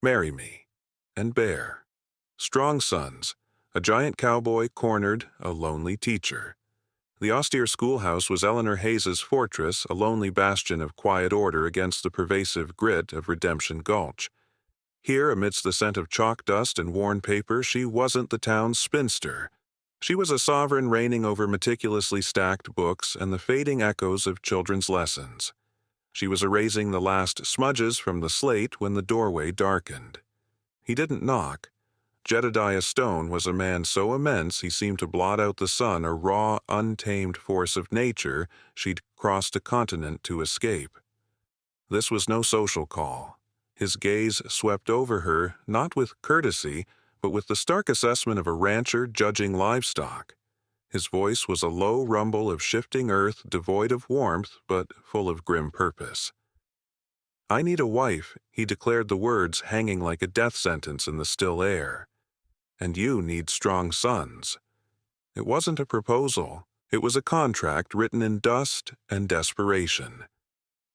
Marry Me, and Bear. Strong Sons, a giant cowboy cornered a lonely teacher. The austere schoolhouse was Eleanor Hayes's fortress, a lonely bastion of quiet order against the pervasive grit of Redemption Gulch. Here, amidst the scent of chalk dust and worn paper, she wasn't the town's spinster. She was a sovereign reigning over meticulously stacked books and the fading echoes of children's lessons. She was erasing the last smudges from the slate when the doorway darkened. He didn't knock. Jedediah Stone was a man so immense he seemed to blot out the sun, a raw, untamed force of nature she'd crossed a continent to escape. This was no social call. His gaze swept over her, not with courtesy, but with the stark assessment of a rancher judging livestock. His voice was a low rumble of shifting earth, devoid of warmth, but full of grim purpose. "I need a wife," he declared, the words hanging like a death sentence in the still air. "And you need strong sons." It wasn't a proposal. It was a contract written in dust and desperation.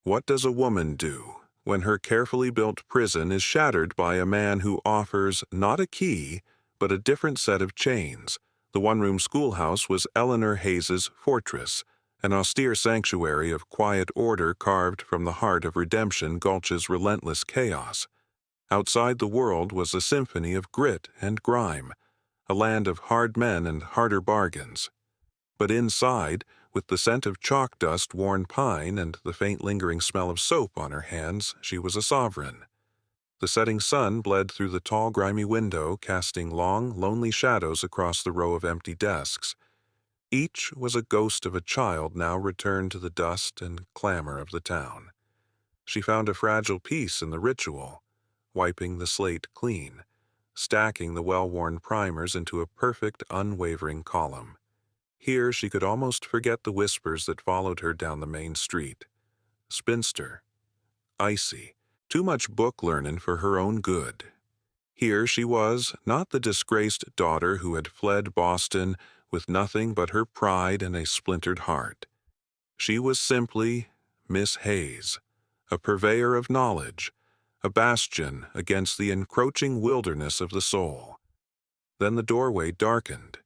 What does a woman do when her carefully built prison is shattered by a man who offers not a key, but a different set of chains? The one-room schoolhouse was Eleanor Hayes's fortress, an austere sanctuary of quiet order carved from the heart of Redemption Gulch's relentless chaos. Outside the world was a symphony of grit and grime, a land of hard men and harder bargains. But inside, with the scent of chalk dust-worn pine and the faint lingering smell of soap on her hands, she was a sovereign. The setting sun bled through the tall, grimy window, casting long, lonely shadows across the row of empty desks. Each was a ghost of a child now returned to the dust and clamor of the town. She found a fragile peace in the ritual, wiping the slate clean, stacking the well-worn primers into a perfect, unwavering column. Here she could almost forget the whispers that followed her down the main street. Spinster. Icy. Too much book learnin' for her own good. Here she was, not the disgraced daughter who had fled Boston with nothing but her pride and a splintered heart. She was simply Miss Hayes, a purveyor of knowledge, a bastion against the encroaching wilderness of the soul. Then the doorway darkened.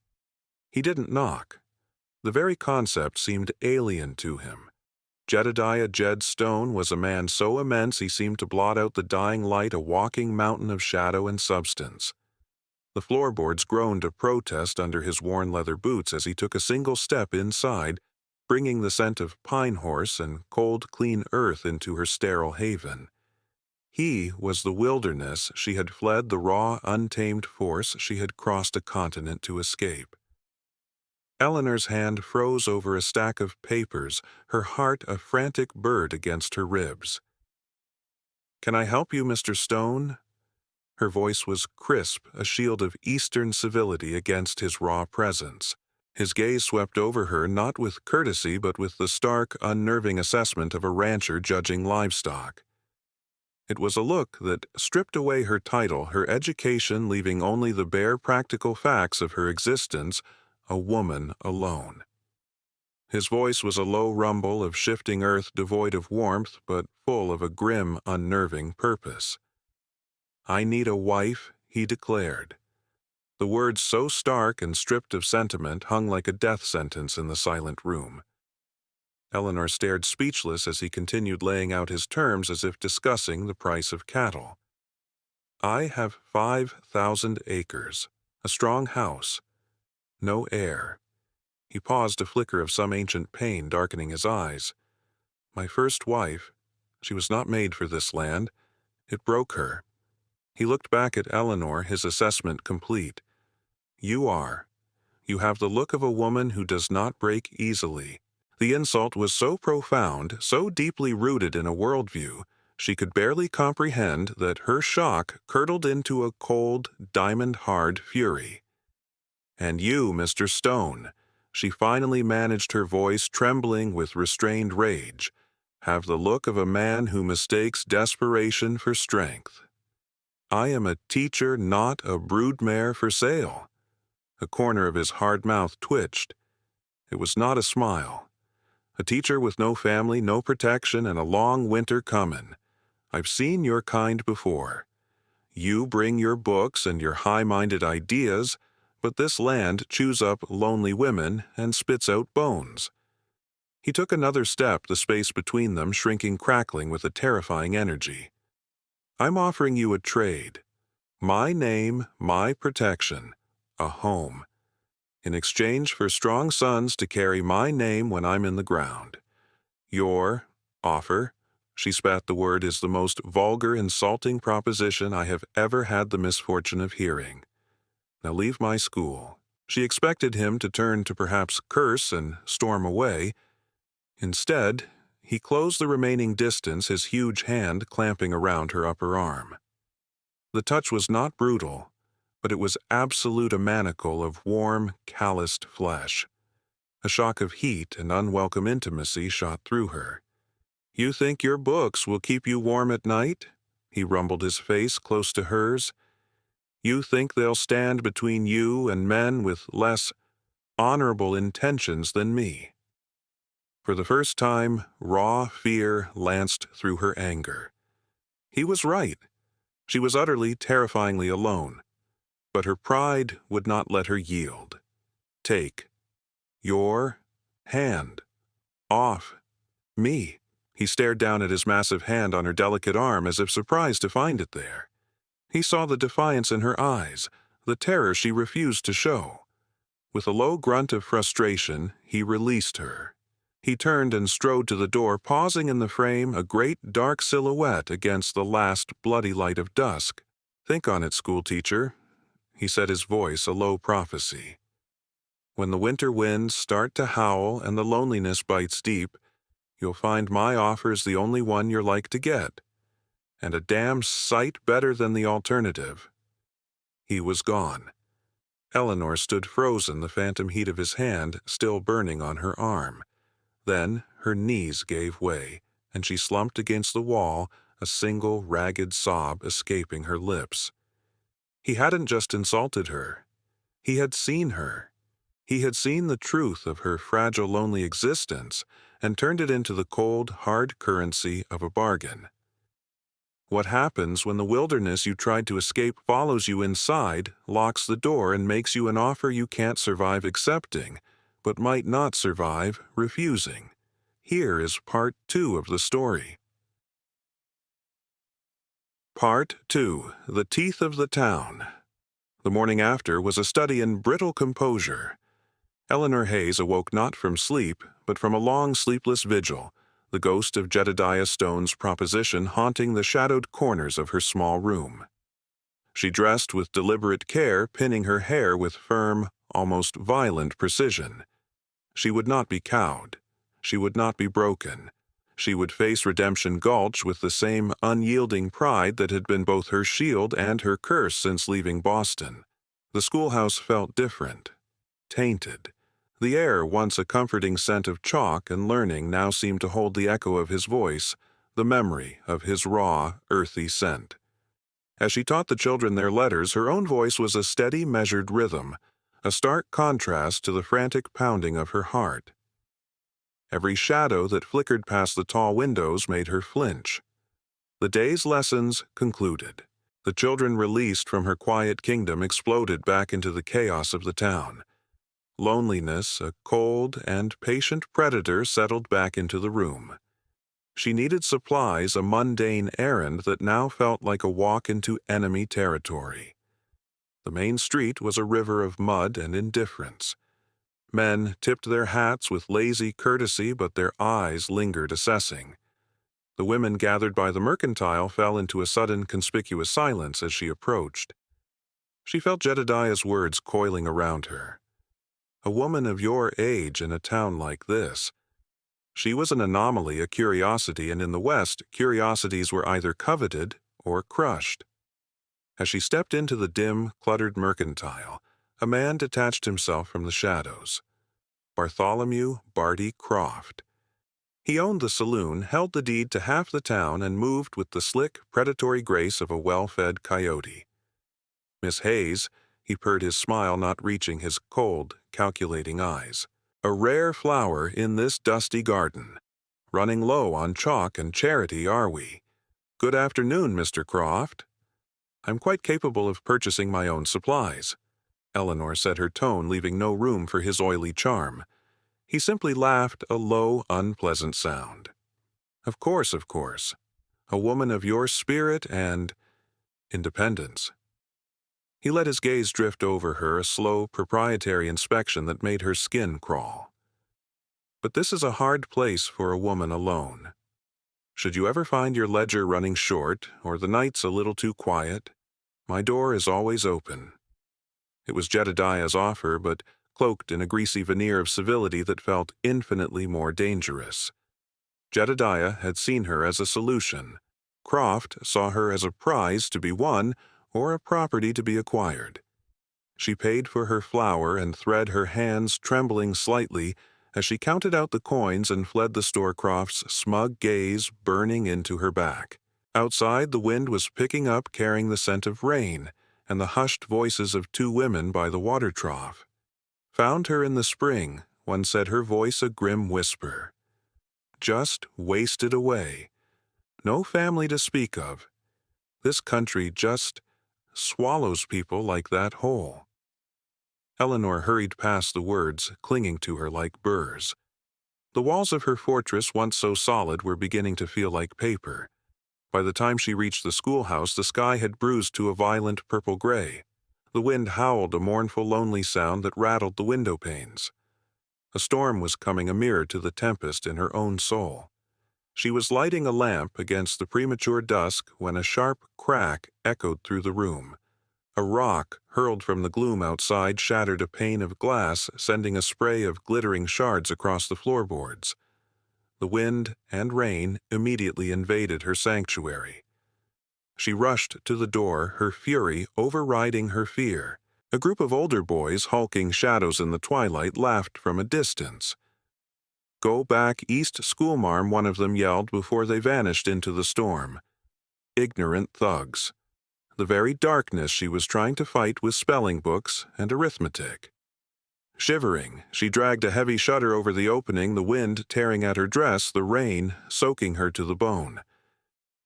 He didn't knock. The very concept seemed alien to him. Jedediah Jed Stone was a man so immense he seemed to blot out the dying light, a walking mountain of shadow and substance. The floorboards groaned a protest under his worn leather boots as he took a single step inside, bringing the scent of pine horse and cold, clean earth into her sterile haven. He was the wilderness she had fled, the raw, untamed force she had crossed a continent to escape. Eleanor's hand froze over a stack of papers, her heart a frantic bird against her ribs. "Can I help you, Mr. Stone?" Her voice was crisp, a shield of Eastern civility against his raw presence. His gaze swept over her not with courtesy but with the stark, unnerving assessment of a rancher judging livestock. It was a look that stripped away her title, her education, leaving only the bare practical facts of her existence, a woman alone. His voice was a low rumble of shifting earth devoid of warmth, but full of a grim, unnerving purpose. "I need a wife," he declared. The words, so stark and stripped of sentiment, hung like a death sentence in the silent room. Eleanor stared speechless as he continued laying out his terms as if discussing the price of cattle. "I have 5,000 acres, a strong house, no heir." He paused, a flicker of some ancient pain darkening his eyes. "My first wife, she was not made for this land. It broke her." He looked back at Eleanor, his assessment complete. "You are. You have the look of a woman who does not break easily." The insult was so profound, so deeply rooted in a worldview, she could barely comprehend that her shock curdled into a cold, diamond-hard fury. "And you, Mr. Stone," she finally managed, her voice trembling with restrained rage, "have the look of a man who mistakes desperation for strength. I am a teacher, not a broodmare for sale." A corner of his hard mouth twitched. It was not a smile. "A teacher with no family, no protection, and a long winter comin'. I've seen your kind before. You bring your books and your high-minded ideas, but this land chews up lonely women and spits out bones." He took another step, the space between them shrinking, crackling with a terrifying energy. "I'm offering you a trade. My name, my protection, a home. In exchange for strong sons to carry my name when I'm in the ground. Your offer," she spat the word, "is the most vulgar, insulting proposition I have ever had the misfortune of hearing. Now leave my school." She expected him to turn to perhaps curse and storm away. Instead, he closed the remaining distance, his huge hand clamping around her upper arm. The touch was not brutal, but it was absolute, a manacle of warm, calloused flesh. A shock of heat and unwelcome intimacy shot through her. "You think your books will keep you warm at night?" He rumbled, his face close to hers. "You think they'll stand between you and men with less honorable intentions than me?" For the first time, raw fear lanced through her anger. He was right. She was utterly, terrifyingly alone. But her pride would not let her yield. "Take your hand off me." He stared down at his massive hand on her delicate arm as if surprised to find it there. He saw the defiance in her eyes, the terror she refused to show. With a low grunt of frustration, he released her. He turned and strode to the door, pausing in the frame, a great dark silhouette against the last bloody light of dusk. "Think on it, schoolteacher," he said, his voice a low prophecy. "When the winter winds start to howl and the loneliness bites deep, you'll find my offer's the only one you're like to get, and a damn sight better than the alternative." He was gone. Eleanor stood frozen, the phantom heat of his hand still burning on her arm. Then her knees gave way, and she slumped against the wall, a single ragged sob escaping her lips. He hadn't just insulted her. He had seen her. He had seen the truth of her fragile, lonely existence and turned it into the cold, hard currency of a bargain. What happens when the wilderness you tried to escape follows you inside, locks the door, and makes you an offer you can't survive accepting, but might not survive refusing? Here is part 2 of the story. Part 2. The Teeth of the Town. The morning after was a study in brittle composure. Eleanor Hayes awoke not from sleep, but from a long sleepless vigil, the ghost of Jedediah Stone's proposition haunting the shadowed corners of her small room. She dressed with deliberate care, pinning her hair with firm, almost violent precision. She would not be cowed. She would not be broken. She would face Redemption Gulch with the same unyielding pride that had been both her shield and her curse since leaving Boston. The schoolhouse felt different, tainted. The air, once a comforting scent of chalk and learning, now seemed to hold the echo of his voice, the memory of his raw, earthy scent. As she taught the children their letters, her own voice was a steady, measured rhythm, a stark contrast to the frantic pounding of her heart. Every shadow that flickered past the tall windows made her flinch. The day's lessons concluded. The children, released from her quiet kingdom, exploded back into the chaos of the town. Loneliness, a cold and patient predator, settled back into the room. She needed supplies, a mundane errand that now felt like a walk into enemy territory. The main street was a river of mud and indifference. Men tipped their hats with lazy courtesy, but their eyes lingered, assessing. The women gathered by the mercantile fell into a sudden, conspicuous silence as she approached. She felt Jedediah's words coiling around her. A woman of your age in a town like this. She was an anomaly, a curiosity, and in the West, curiosities were either coveted or crushed. As she stepped into the dim, cluttered mercantile, a man detached himself from the shadows. Bartholomew Barty Croft. He owned the saloon, held the deed to half the town, and moved with the slick, predatory grace of a well-fed coyote. "Miss Hayes," he purred, his smile not reaching his cold, calculating eyes. "A rare flower in this dusty garden. Running low on chalk and charity, are we? Good afternoon, Mr. Croft." I'm quite capable of purchasing my own supplies. Eleanor said, her tone leaving no room for his oily charm. He simply laughed, a low, unpleasant sound. Of course, of course. A woman of your spirit and independence. He let his gaze drift over her, a slow, proprietary inspection that made her skin crawl. But this is a hard place for a woman alone. Should you ever find your ledger running short, or the nights a little too quiet, my door is always open. It was Jedediah's offer, but cloaked in a greasy veneer of civility that felt infinitely more dangerous. Jedediah had seen her as a solution. Croft saw her as a prize to be won or a property to be acquired. She paid for her flour and thread, her hands trembling slightly as she counted out the coins and fled the Storecroft's smug gaze burning into her back. Outside, the wind was picking up, carrying the scent of rain and the hushed voices of two women by the water trough. Found her in the spring, one said, her voice a grim whisper. Just wasted away. No family to speak of. This country just swallows people like that whole. Eleanor hurried past the words, clinging to her like burrs. The walls of her fortress, once so solid, were beginning to feel like paper. By the time she reached the schoolhouse, the sky had bruised to a violent purple-gray. The wind howled, a mournful, lonely sound that rattled the window panes. A storm was coming, a mirror to the tempest in her own soul. She was lighting a lamp against the premature dusk when a sharp crack echoed through the room. A rock, hurled from the gloom outside, shattered a pane of glass, sending a spray of glittering shards across the floorboards. The wind and rain immediately invaded her sanctuary. She rushed to the door, her fury overriding her fear. A group of older boys, hulking shadows in the twilight, laughed from a distance. "Go back east, schoolmarm," one of them yelled before they vanished into the storm. Ignorant thugs. The very darkness she was trying to fight with spelling books and arithmetic. Shivering, she dragged a heavy shutter over the opening, the wind tearing at her dress, the rain soaking her to the bone.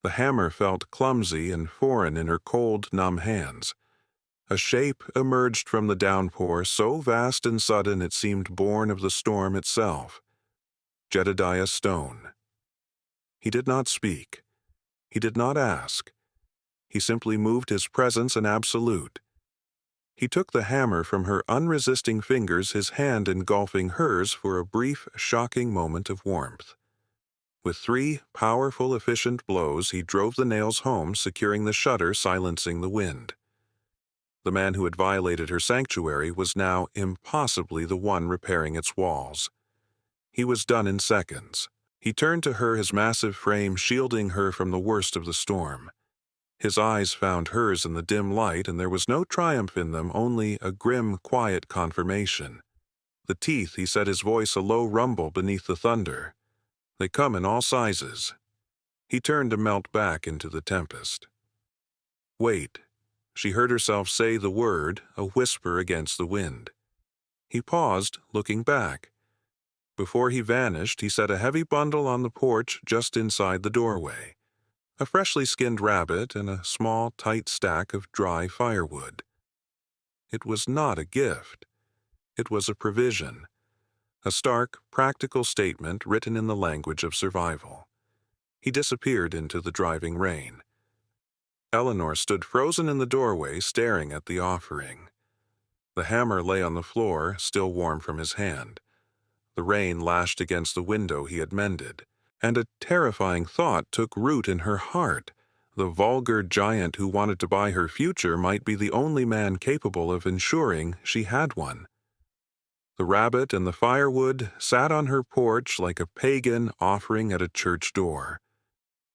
The hammer felt clumsy and foreign in her cold, numb hands. A shape emerged from the downpour, so vast and sudden it seemed born of the storm itself. Jedediah Stone. He did not speak. He did not ask. He simply moved, his presence an absolute. He took the hammer from her unresisting fingers, his hand engulfing hers for a brief, shocking moment of warmth. With 3 powerful, efficient blows, he drove the nails home, securing the shutter, silencing the wind. The man who had violated her sanctuary was now impossibly the one repairing its walls. He was done in seconds. He turned to her, his massive frame shielding her from the worst of the storm. His eyes found hers in the dim light, and there was no triumph in them, only a grim, quiet confirmation. The teeth, he said, his voice a low rumble beneath the thunder. They come in all sizes. He turned to melt back into the tempest. Wait. She heard herself say the word, a whisper against the wind. He paused, looking back. Before he vanished, he set a heavy bundle on the porch just inside the doorway. A freshly skinned rabbit and a small, tight stack of dry firewood. It was not a gift. It was a provision. A stark, practical statement written in the language of survival. He disappeared into the driving rain. Eleanor stood frozen in the doorway, staring at the offering. The hammer lay on the floor, still warm from his hand. The rain lashed against the window he had mended. And a terrifying thought took root in her heart. The vulgar giant who wanted to buy her future might be the only man capable of ensuring she had one. The rabbit and the firewood sat on her porch like a pagan offering at a church door.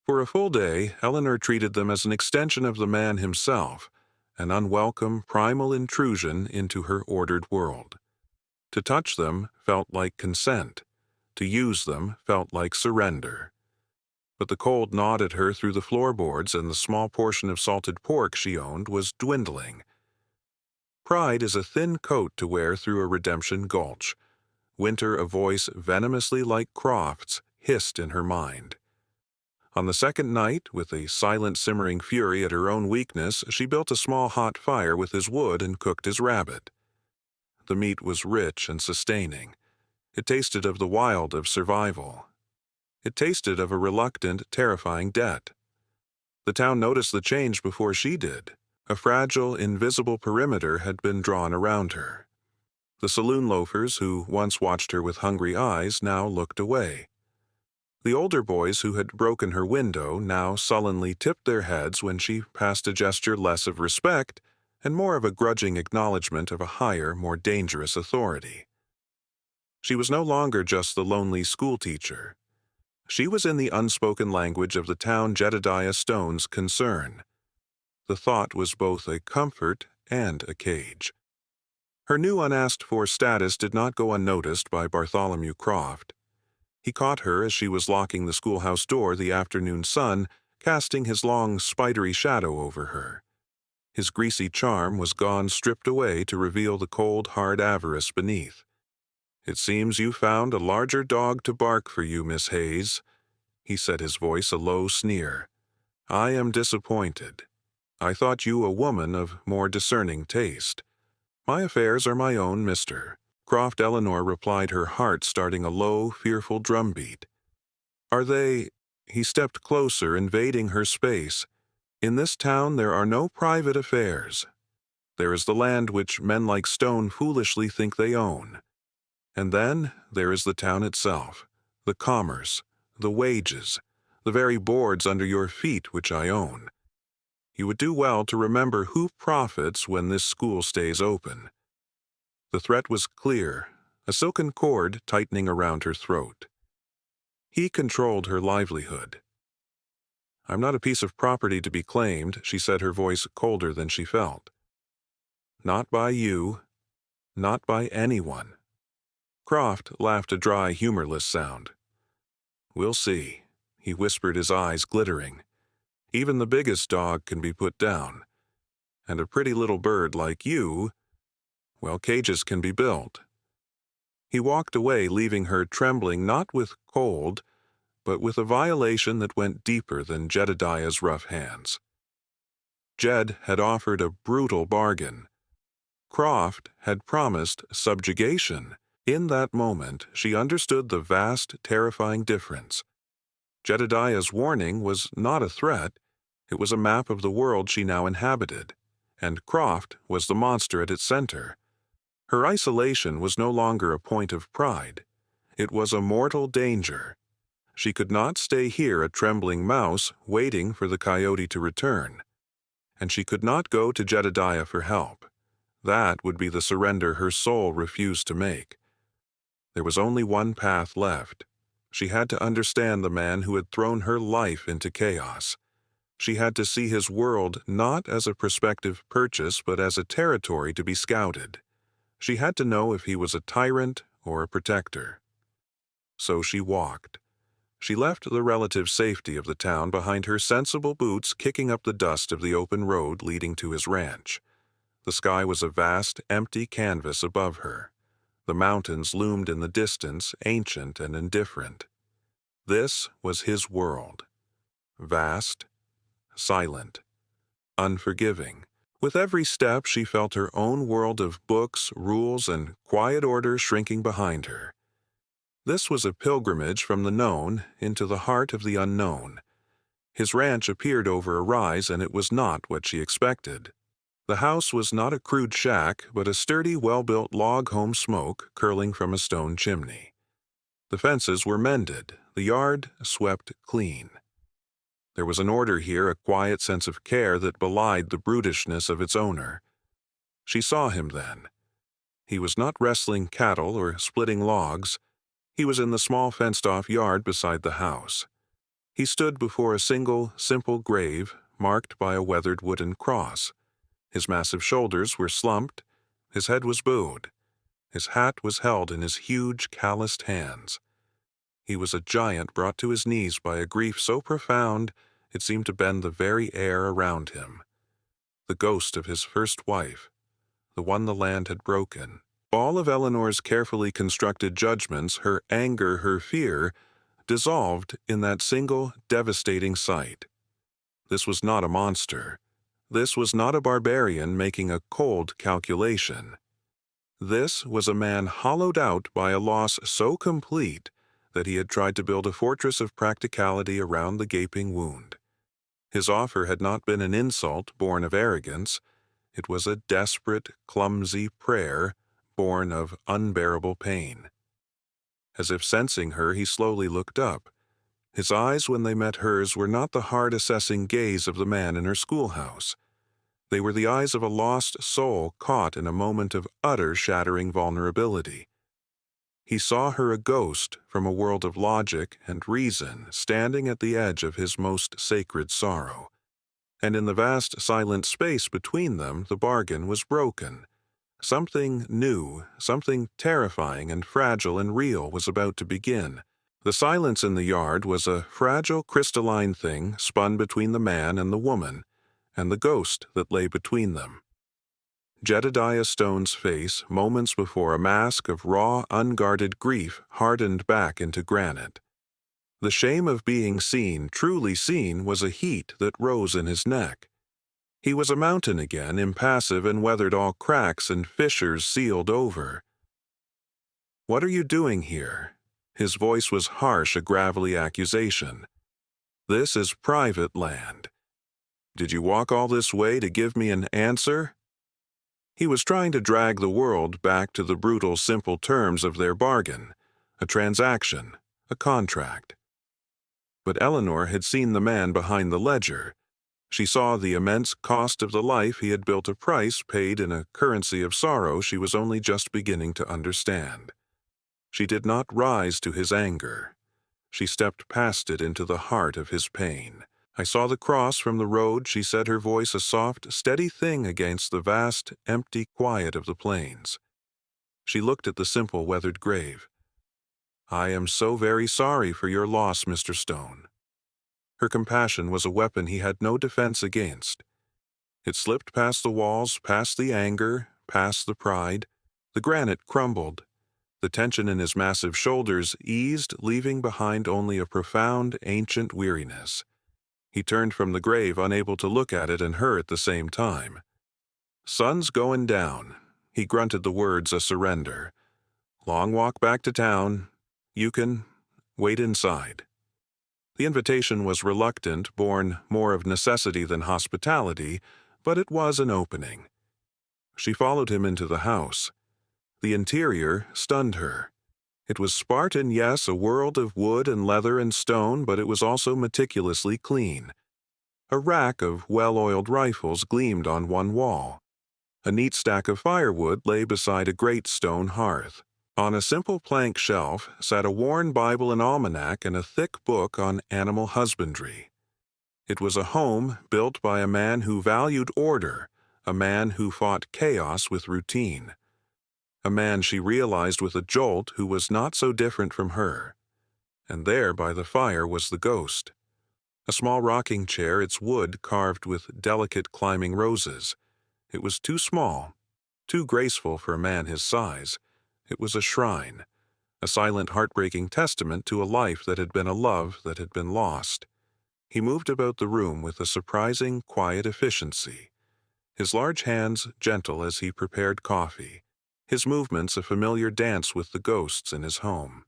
For a full day, Eleanor treated them as an extension of the man himself, an unwelcome, primal intrusion into her ordered world. To touch them felt like consent. To use them felt like surrender. But the cold gnawed at her through the floorboards, and the small portion of salted pork she owned was dwindling. Pride is a thin coat to wear through a redemption gulch. Winter, a voice venomously like Croft's, hissed in her mind. On the second night, with a silent simmering fury at her own weakness, she built a small hot fire with his wood and cooked his rabbit. The meat was rich and sustaining. It tasted of the wild of survival. It tasted of a reluctant, terrifying debt. The town noticed the change before she did. A fragile, invisible perimeter had been drawn around her. The saloon loafers who once watched her with hungry eyes now looked away. The older boys who had broken her window now sullenly tipped their heads when she passed, a gesture less of respect and more of a grudging acknowledgment of a higher, more dangerous authority. She was no longer just the lonely schoolteacher. She was in the unspoken language of the town Jedediah Stone's concern. The thought was both a comfort and a cage. Her new unasked-for status did not go unnoticed by Bartholomew Croft. He caught her as she was locking the schoolhouse door, the afternoon sun casting his long, spidery shadow over her. His greasy charm was gone, stripped away to reveal the cold, hard avarice beneath. "It seems you found a larger dog to bark for you, Miss Hayes," he said, his voice a low sneer. "I am disappointed. I thought you a woman of more discerning taste." "My affairs are my own, Mr." Croft Eleanor replied, her heart starting a low, fearful drumbeat. "Are they—" He stepped closer, invading her space. "In this town there are no private affairs. There is the land which men like Stone foolishly think they own. And then there is the town itself, the commerce, the wages, the very boards under your feet which I own. You would do well to remember who profits when this school stays open." The threat was clear, a silken cord tightening around her throat. He controlled her livelihood. "I'm not a piece of property to be claimed," she said, her voice colder than she felt. "Not by you, not by anyone." Croft laughed, a dry, humorless sound. "We'll see," he whispered, his eyes glittering. "Even the biggest dog can be put down. And a pretty little bird like you, well, cages can be built." He walked away, leaving her trembling not with cold, but with a violation that went deeper than Jedediah's rough hands. Jed had offered a brutal bargain. Croft had promised subjugation. In that moment, she understood the vast, terrifying difference. Jedediah's warning was not a threat. It was a map of the world she now inhabited, and Croft was the monster at its center. Her isolation was no longer a point of pride. It was a mortal danger. She could not stay here, a trembling mouse, waiting for the coyote to return. And she could not go to Jedediah for help. That would be the surrender her soul refused to make. There was only one path left. She had to understand the man who had thrown her life into chaos. She had to see his world not as a prospective purchase, but as a territory to be scouted. She had to know if he was a tyrant or a protector. So she walked. She left the relative safety of the town behind her, sensible boots kicking up the dust of the open road leading to his ranch. The sky was a vast, empty canvas above her. The mountains loomed in the distance, ancient and indifferent. This was his world. Vast, silent, unforgiving. With every step, she felt her own world of books, rules, and quiet order shrinking behind her. This was a pilgrimage from the known into the heart of the unknown. His ranch appeared over a rise, and it was not what she expected. The house was not a crude shack, but a sturdy, well-built log home, smoke curling from a stone chimney. The fences were mended, the yard swept clean. There was an order here, a quiet sense of care that belied the brutishness of its owner. She saw him then. He was not wrestling cattle or splitting logs. He was in the small fenced-off yard beside the house. He stood before a single, simple grave marked by a weathered wooden cross. His massive shoulders were slumped. His head was bowed. His hat was held in his huge, calloused hands. He was a giant brought to his knees by a grief so profound it seemed to bend the very air around him. The ghost of his first wife, the one the land had broken. All of Eleanor's carefully constructed judgments, her anger, her fear, dissolved in that single devastating sight. This was not a monster. This was not a barbarian making a cold calculation. This was a man hollowed out by a loss so complete that he had tried to build a fortress of practicality around the gaping wound. His offer had not been an insult born of arrogance. It was a desperate, clumsy prayer born of unbearable pain. As if sensing her, he slowly looked up. His eyes, when they met hers, were not the hard, assessing gaze of the man in her schoolhouse. They were the eyes of a lost soul caught in a moment of utter, shattering vulnerability. He saw her a ghost from a world of logic and reason standing at the edge of his most sacred sorrow. And in the vast, silent space between them, the bargain was broken. Something new, something terrifying and fragile and real was about to begin. The silence in the yard was a fragile, crystalline thing spun between the man and the woman, and the ghost that lay between them. Jedediah Stone's face, moments before a mask of raw, unguarded grief, hardened back into granite. The shame of being seen, truly seen, was a heat that rose in his neck. He was a mountain again, impassive and weathered all cracks and fissures sealed over. "What are you doing here?" His voice was harsh, a gravelly accusation. "This is private land. Did you walk all this way to give me an answer?" He was trying to drag the world back to the brutal, simple terms of their bargain, a transaction, a contract. But Eleanor had seen the man behind the ledger. She saw the immense cost of the life he had built, a price paid in a currency of sorrow she was only just beginning to understand. She did not rise to his anger. She stepped past it into the heart of his pain. "I saw the cross from the road," she said, her voice a soft, steady thing against the vast, empty quiet of the plains. She looked at the simple, weathered grave. "I am so very sorry for your loss, Mr. Stone." Her compassion was a weapon he had no defense against. It slipped past the walls, past the anger, past the pride. The granite crumbled. The tension in his massive shoulders eased, leaving behind only a profound, ancient weariness. He turned from the grave, unable to look at it and her at the same time. "Sun's going down." He grunted the words a surrender. "Long walk back to town. You can wait inside." The invitation was reluctant, born more of necessity than hospitality, but it was an opening. She followed him into the house. The interior stunned her. It was Spartan, yes, a world of wood and leather and stone, but it was also meticulously clean. A rack of well-oiled rifles gleamed on one wall. A neat stack of firewood lay beside a great stone hearth. On a simple plank shelf sat a worn Bible and almanac and a thick book on animal husbandry. It was a home built by a man who valued order, a man who fought chaos with routine. A man, she realized with a jolt, who was not so different from her. And there by the fire was the ghost. A small rocking chair, its wood carved with delicate climbing roses. It was too small, too graceful for a man his size. It was a shrine, a silent, heartbreaking testament to a life that had been a love that had been lost. He moved about the room with a surprising, quiet efficiency, his large hands gentle as he prepared coffee, his movements a familiar dance with the ghosts in his home.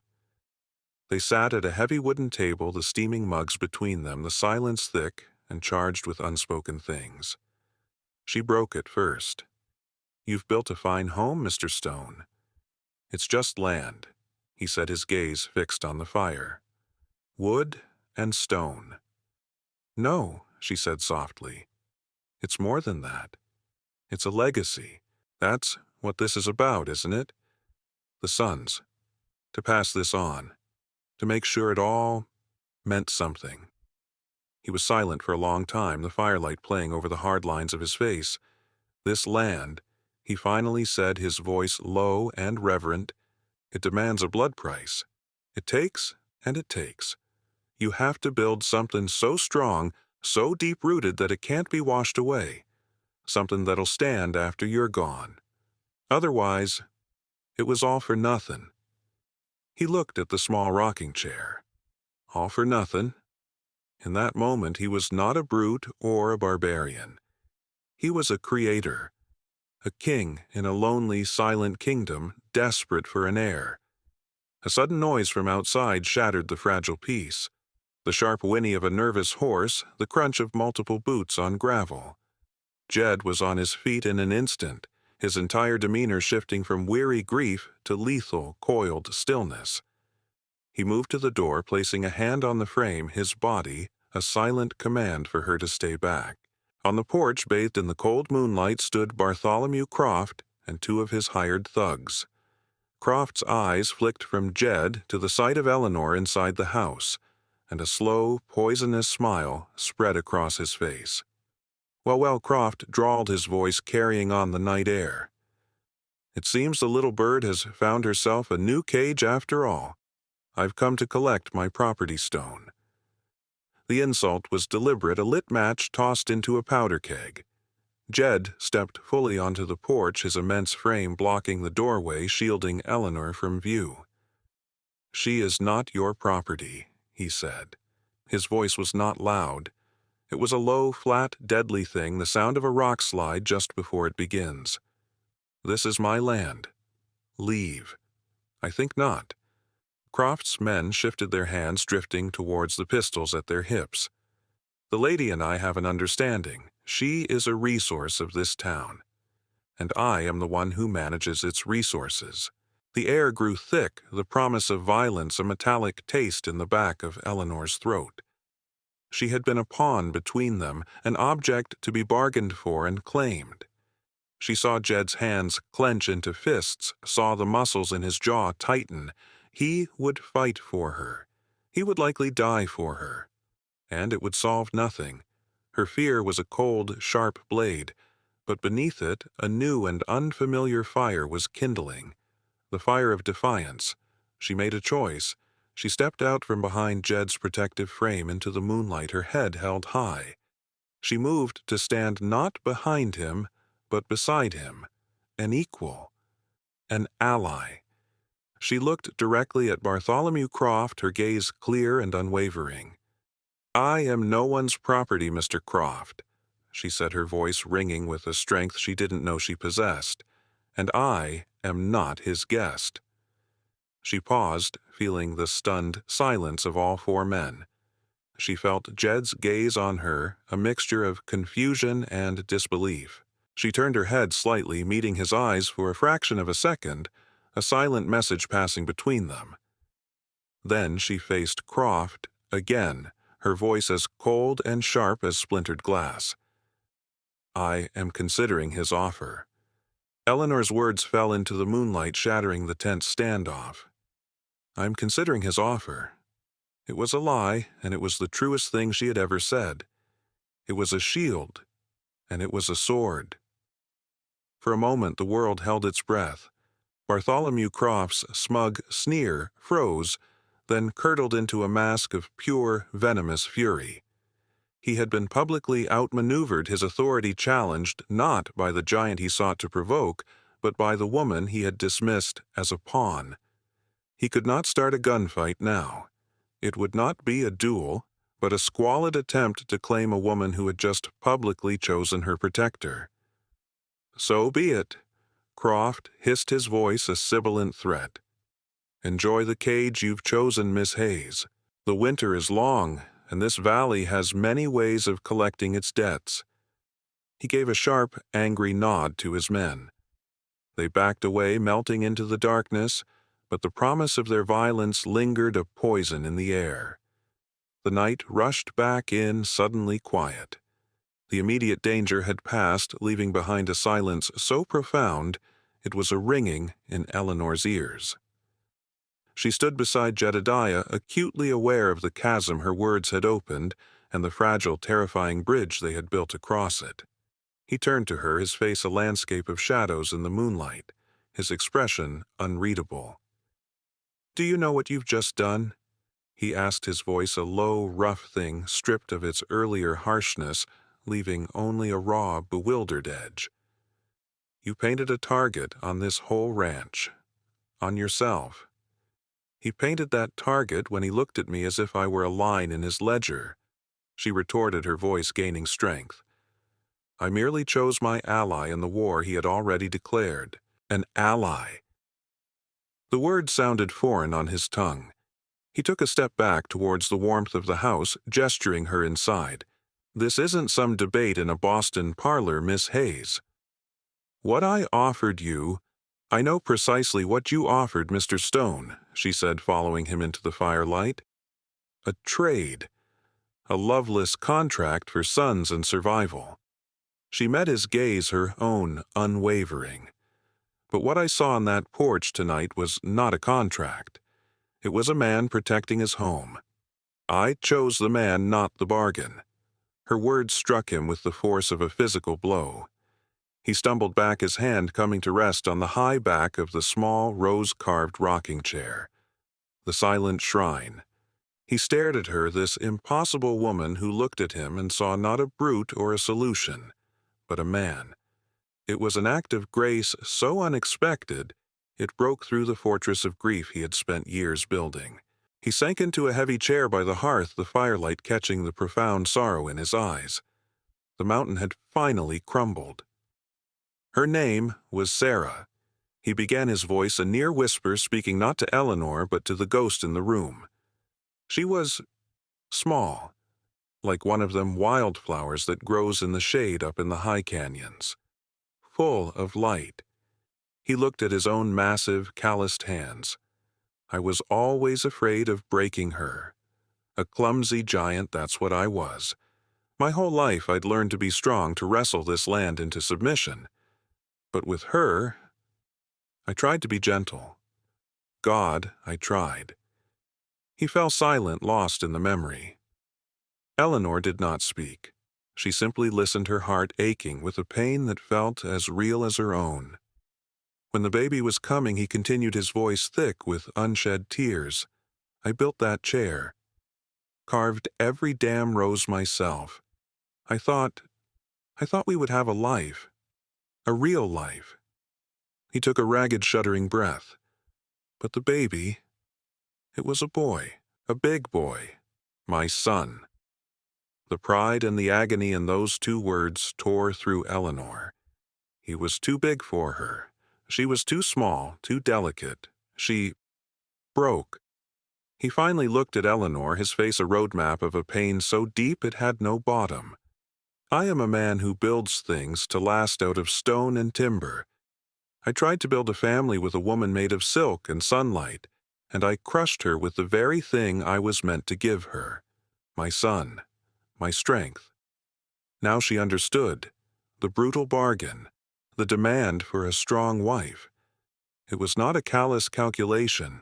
They sat at a heavy wooden table, the steaming mugs between them, the silence thick and charged with unspoken things. She broke it first. "You've built a fine home, Mr. Stone." "It's just land," he said, his gaze fixed on the fire. "Wood and stone." "No," she said softly. "It's more than that. It's a legacy. That's what this is about, isn't it? The sons. To pass this on. To make sure it all meant something." He was silent for a long time, the firelight playing over the hard lines of his face. "This land," he finally said, his voice low and reverent, "it demands a blood price. It takes and it takes. You have to build something so strong, so deep-rooted that it can't be washed away. Something that'll stand after you're gone. Otherwise, it was all for nothing." He looked at the small rocking chair. All for nothing. In that moment, he was not a brute or a barbarian. He was a creator, a king in a lonely, silent kingdom, desperate for an heir. A sudden noise from outside shattered the fragile peace. The sharp whinny of a nervous horse, the crunch of multiple boots on gravel. Jed was on his feet in an instant, his entire demeanor shifting from weary grief to lethal, coiled stillness. He moved to the door, placing a hand on the frame, his body, a silent command for her to stay back. On the porch, bathed in the cold moonlight, stood Bartholomew Croft and two of his hired thugs. Croft's eyes flicked from Jed to the sight of Eleanor inside the house, and a slow, poisonous smile spread across his face. Well, Croft drawled, his voice carrying on the night air. It seems the little bird has found herself a new cage after all. I've come to collect my property stone. The insult was deliberate, a lit match tossed into a powder keg. Jed stepped fully onto the porch, his immense frame blocking the doorway, shielding Eleanor from view. "She is not your property," he said. His voice was not loud. It was a low, flat, deadly thing, the sound of a rock slide just before it begins. "This is my land. Leave." "I think not." Croft's men shifted their hands, drifting towards the pistols at their hips. "The lady and I have an understanding. She is a resource of this town, and I am the one who manages its resources." The air grew thick, the promise of violence a metallic taste in the back of Eleanor's throat. She had been a pawn between them, an object to be bargained for and claimed. She saw Jed's hands clench into fists, saw the muscles in his jaw tighten. He would fight for her. He would likely die for her. And it would solve nothing. Her fear was a cold, sharp blade, but beneath it a new and unfamiliar fire was kindling. The fire of defiance. She made a choice. She stepped out from behind Jed's protective frame into the moonlight, her head held high. She moved to stand not behind him, but beside him, an equal, an ally. She looked directly at Bartholomew Croft, her gaze clear and unwavering. "I am no one's property, Mr. Croft," she said, her voice ringing with a strength she didn't know she possessed, "and I am not his guest." She paused, feeling the stunned silence of all four men. She felt Jed's gaze on her, a mixture of confusion and disbelief. She turned her head slightly, meeting his eyes for a fraction of a second, a silent message passing between them. Then she faced Croft again, her voice as cold and sharp as splintered glass. "I am considering his offer." Eleanor's words fell into the moonlight, shattering the tense standoff. "I'm considering his offer." It was a lie, and it was the truest thing she had ever said. It was a shield, and it was a sword. For a moment the world held its breath. Bartholomew Croft's smug sneer froze, then curdled into a mask of pure, venomous fury. He had been publicly outmaneuvered, his authority challenged not by the giant he sought to provoke, but by the woman he had dismissed as a pawn. He could not start a gunfight now. It would not be a duel, but a squalid attempt to claim a woman who had just publicly chosen her protector. "So be it." Croft hissed, his voice a sibilant threat. "Enjoy the cage you've chosen, Miss Hayes. The winter is long, and this valley has many ways of collecting its debts." He gave a sharp, angry nod to his men. They backed away, melting into the darkness, but the promise of their violence lingered, a poison in the air. The night rushed back in, suddenly quiet. The immediate danger had passed, leaving behind a silence so profound it was a ringing in Eleanor's ears. She stood beside Jedediah, acutely aware of the chasm her words had opened and the fragile, terrifying bridge they had built across it. He turned to her, his face a landscape of shadows in the moonlight, his expression unreadable. "Do you know what you've just done?" he asked, his voice a low, rough thing stripped of its earlier harshness, leaving only a raw, bewildered edge. "You painted a target on this whole ranch. On yourself. He painted that target when he looked at me as if I were a line in his ledger, she retorted, her voice gaining strength. I merely chose my ally in the war he had already declared. An ally. The word sounded foreign on his tongue. He took a step back towards the warmth of the house, gesturing her inside. This isn't some debate in a Boston parlor, Miss Hayes. What I offered you, I know precisely what you offered Mr. Stone, she said, following him into the firelight. A trade. A loveless contract for sons and survival. She met his gaze, her own unwavering. But what I saw on that porch tonight was not a contract. It was a man protecting his home. I chose the man, not the bargain. Her words struck him with the force of a physical blow. He stumbled back, his hand coming to rest on the high back of the small, rose-carved rocking chair. The silent shrine. He stared at her, this impossible woman who looked at him and saw not a brute or a solution, but a man. It was an act of grace so unexpected, it broke through the fortress of grief he had spent years building. He sank into a heavy chair by the hearth, the firelight catching the profound sorrow in his eyes. The mountain had finally crumbled. Her name was Sarah. He began, his voice a near whisper, speaking not to Eleanor but to the ghost in the room. She was small, like one of them wildflowers that grows in the shade up in the high canyons. Full of light. He looked at his own massive, calloused hands. I was always afraid of breaking her. A clumsy giant, that's what I was. My whole life I'd learned to be strong, to wrestle this land into submission. But with her, I tried to be gentle. God, I tried. He fell silent, lost in the memory. Eleanor did not speak. She simply listened, her heart aching with a pain that felt as real as her own. When the baby was coming, he continued, his voice thick with unshed tears. I built that chair. Carved every damn rose myself. I thought we would have a life. A real life. He took a ragged, shuddering breath. But the baby, it was a boy, a big boy, my son. The pride and the agony in those two words tore through Eleanor. He was too big for her. She was too small, too delicate. She broke. He finally looked at Eleanor, his face a roadmap of a pain so deep it had no bottom. I am a man who builds things to last out of stone and timber. I tried to build a family with a woman made of silk and sunlight, and I crushed her with the very thing I was meant to give her. My son. My strength. Now she understood. The brutal bargain. The demand for a strong wife. It was not a callous calculation.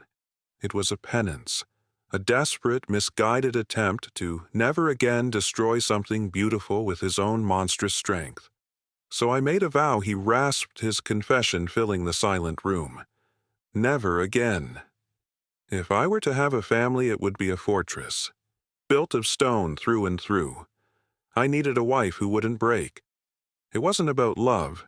It was a penance. A desperate, misguided attempt to never again destroy something beautiful with his own monstrous strength. So I made a vow, he rasped, his confession filling the silent room. Never again. If I were to have a family, it would be a fortress. Built of stone through and through. I needed a wife who wouldn't break. It wasn't about love.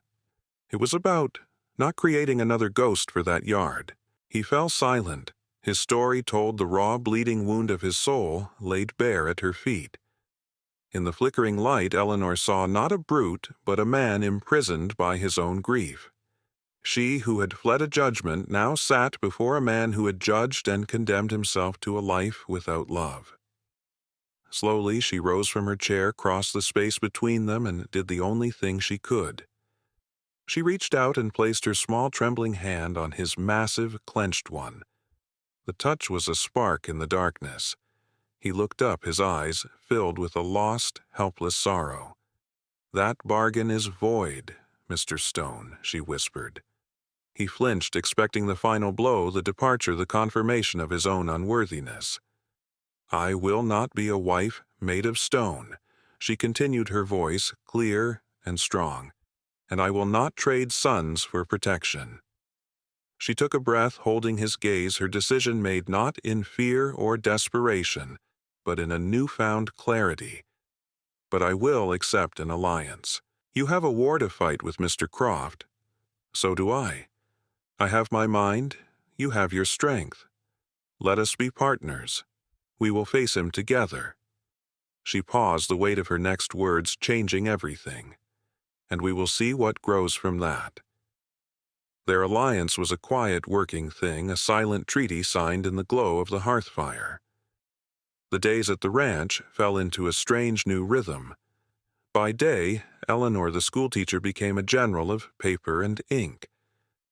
It was about not creating another ghost for that yard. He fell silent. His story told, the raw, bleeding wound of his soul laid bare at her feet. In the flickering light, Eleanor saw not a brute, but a man imprisoned by his own grief. She who had fled a judgment now sat before a man who had judged and condemned himself to a life without love. Slowly she rose from her chair, crossed the space between them, and did the only thing she could. She reached out and placed her small trembling hand on his massive, clenched one. The touch was a spark in the darkness. He looked up, his eyes filled with a lost, helpless sorrow. That bargain is void, Mr. Stone, she whispered. He flinched, expecting the final blow, the departure, the confirmation of his own unworthiness. I will not be a wife made of stone, she continued, her voice clear and strong, and I will not trade sons for protection. She took a breath, holding his gaze, her decision made not in fear or desperation, but in a newfound clarity. But I will accept an alliance. You have a war to fight with Mr. Croft. So do I. I have my mind, you have your strength. Let us be partners. We will face him together." She paused, the weight of her next words changing everything. "And we will see what grows from that." Their alliance was a quiet working thing, a silent treaty signed in the glow of the hearth fire. The days at the ranch fell into a strange new rhythm. By day, Eleanor the schoolteacher became a general of paper and ink.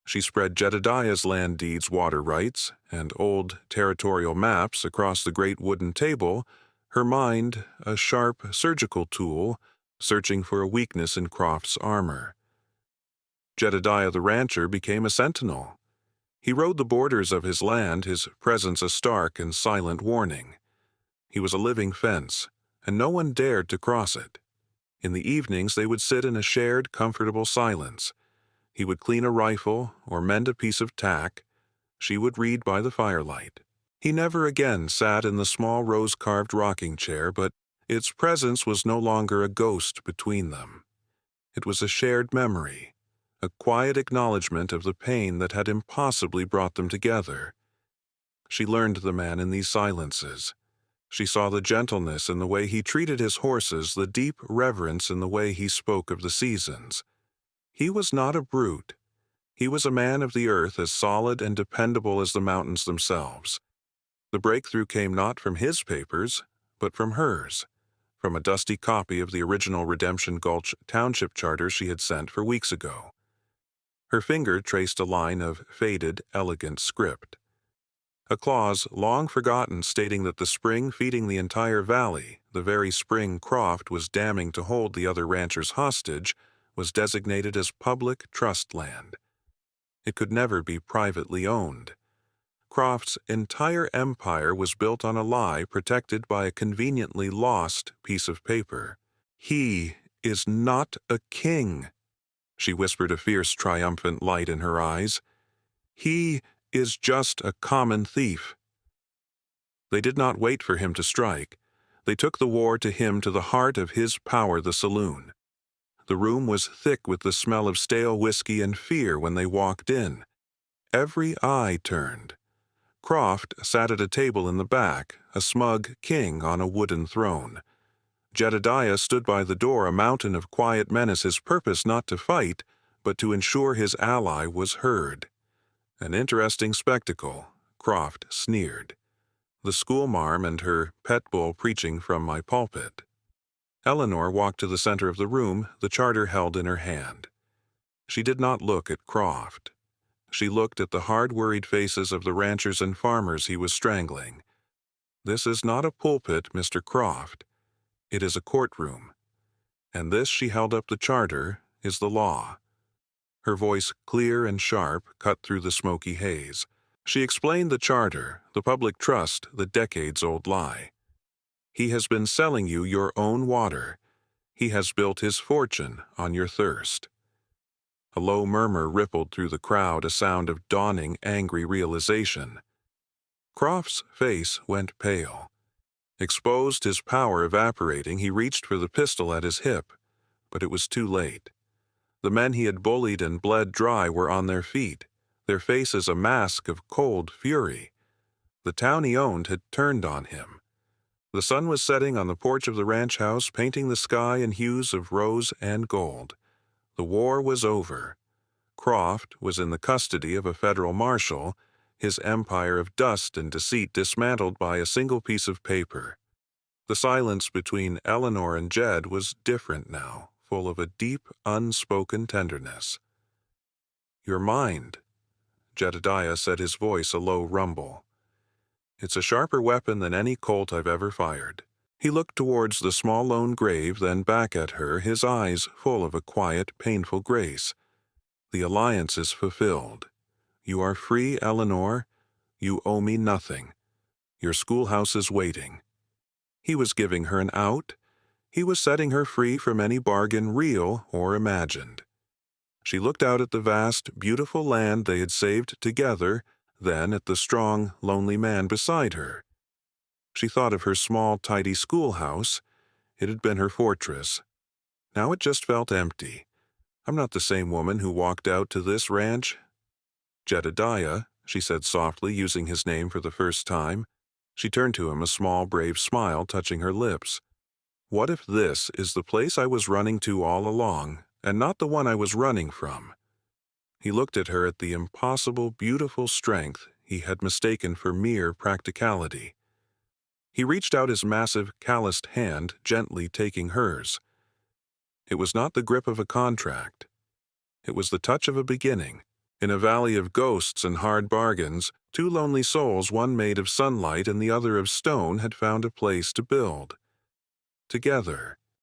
She spread Jedediah's land deeds, water rights, and old territorial maps across the great wooden table, her mind a sharp surgical tool, searching for a weakness in Croft's armor. Jedediah the rancher became a sentinel. He rode the borders of his land, his presence a stark and silent warning. He was a living fence, and no one dared to cross it. In the evenings they would sit in a shared, comfortable silence. He would clean a rifle or mend a piece of tack. She would read by the firelight. He never again sat in the small rose-carved rocking chair, but its presence was no longer a ghost between them. It was a shared memory, a quiet acknowledgement of the pain that had impossibly brought them together. She learned the man in these silences. She saw the gentleness in the way he treated his horses, the deep reverence in the way he spoke of the seasons. He was not a brute. He was a man of the earth, as solid and dependable as the mountains themselves. The breakthrough came not from his papers, but from hers, from a dusty copy of the original Redemption Gulch Township Charter she had sent for weeks ago. Her finger traced a line of faded, elegant script. A clause long forgotten stating that the spring feeding the entire valley, the very spring Croft was damning to hold the other ranchers hostage, was designated as public trust land. It could never be privately owned. Croft's entire empire was built on a lie protected by a conveniently lost piece of paper. "He is not a king," she whispered, a fierce, triumphant light in her eyes. "He is just a common thief." They did not wait for him to strike. They took the war to him, to the heart of his power, the saloon. The room was thick with the smell of stale whiskey and fear when they walked in. Every eye turned. Croft sat at a table in the back, a smug king on a wooden throne. Jedediah stood by the door, a mountain of quiet menace, his purpose not to fight, but to ensure his ally was heard. An interesting spectacle, Croft sneered. The schoolmarm and her pet bull preaching from my pulpit. Eleanor walked to the center of the room, the charter held in her hand. She did not look at Croft. She looked at the hard-worried faces of the ranchers and farmers he was strangling. "This is not a pulpit, Mr. Croft. It is a courtroom. And this," she held up the charter, "is the law." Her voice, clear and sharp, cut through the smoky haze. She explained the charter, the public trust, the decades-old lie. "He has been selling you your own water. He has built his fortune on your thirst." A low murmur rippled through the crowd, a sound of dawning, angry realization. Croft's face went pale. Exposed, his power evaporating, he reached for the pistol at his hip, but it was too late. The men he had bullied and bled dry were on their feet, their faces a mask of cold fury. The town he owned had turned on him. The sun was setting on the porch of the ranch house, painting the sky in hues of rose and gold. The war was over. Croft was in the custody of a federal marshal, his empire of dust and deceit dismantled by a single piece of paper. The silence between Eleanor and Jed was different now, full of a deep, unspoken tenderness. "Your mind," Jedediah said, his voice a low rumble. "It's a sharper weapon than any Colt I've ever fired." He looked towards the small lone grave, then back at her, his eyes full of a quiet, painful grace. "The alliance is fulfilled. You are free, Eleanor. You owe me nothing. Your schoolhouse is waiting." He was giving her an out. He was setting her free from any bargain, real or imagined. She looked out at the vast, beautiful land they had saved together, then at the strong, lonely man beside her. She thought of her small, tidy schoolhouse. It had been her fortress. Now it just felt empty. "I'm not the same woman who walked out to this ranch." "Jedediah," she said softly, using his name for the first time. She turned to him, a small, brave smile touching her lips. What if this is the place I was running to all along, and not the one I was running from? He looked at her, at the impossible, beautiful strength he had mistaken for mere practicality. He reached out his massive, calloused hand, gently taking hers. It was not the grip of a contract. It was the touch of a beginning. In a valley of ghosts and hard bargains, two lonely souls, one made of sunlight and the other of stone, had found a place to build. Together,